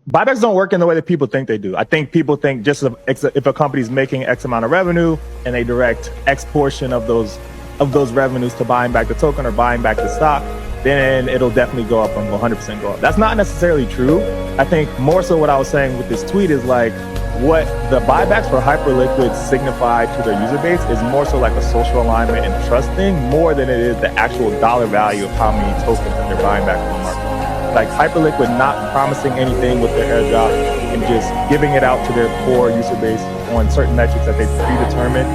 Buybacks don't work in the way that people think they do. I think people think just if a company's making X amount of revenue and they direct X portion of those revenues to buying back the token or buying back the stock, then it'll definitely go up and will 100% go up. That's not necessarily true. I think more so what I was saying with this tweet is like what the buybacks for Hyperliquid signify to their user base is more so like a social alignment and trust thing more than it is the actual dollar value of how many tokens that they're buying back from the market. Like Hyperliquid not promising anything with their airdrop and just giving it out to their core user base on certain metrics that they predetermined,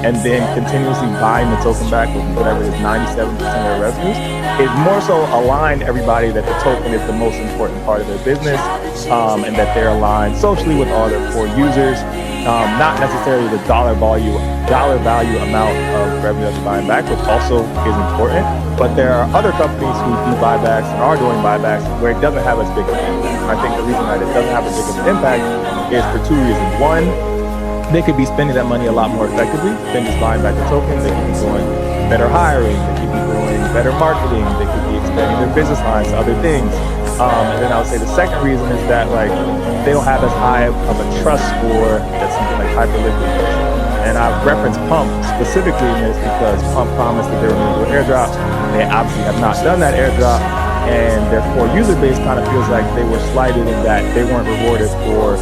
and then continuously buying the token back with whatever is 97% of their revenues, is more so align everybody that the token is the most important part of their business, and that they're aligned socially with all their core users, not necessarily the dollar value amount of revenue that they're buying back, which also is important. But there are other companies who do buybacks and are doing buybacks where it doesn't have as big of an impact. I think the reason that it doesn't have as big of an impact is for two reasons. One, they could be spending that money a lot more effectively than just buying back the token. They could be doing better hiring, they could be doing better marketing, they could be expanding their business lines to other things. And then I would say the second reason is that like they don't have as high of a trust score that something like Hyperliquid does. And I referenced Pump specifically in this because Pump promised that they were going to do an airdrop. They obviously have not done that airdrop, and their core user base kind of feels like they were slighted in that they weren't rewarded for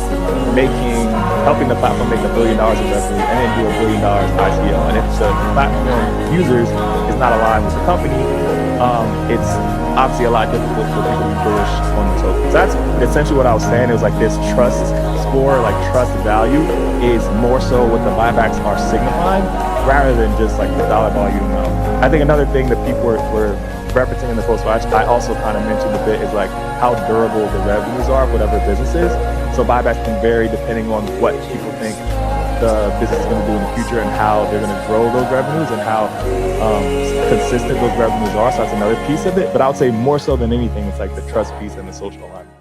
helping the platform make $1 billion in revenue and then do $1 billion ICO. And if the platform users is not aligned with the company, it's obviously a lot difficult for people to be bullish on the token. So that's essentially what I was saying. It was like this trust score, like trust value, is more so what the buybacks are signifying rather than just like the dollar volume amount. I think another thing that people were referencing in the post, which I also kind of mentioned a bit, is like how durable the revenues are of whatever business is. So buybacks can vary depending on what people think the business is going to do in the future and how they're going to grow those revenues and how consistent those revenues are. So that's another piece of it. But I would say more so than anything, it's like the trust piece and the social alignment.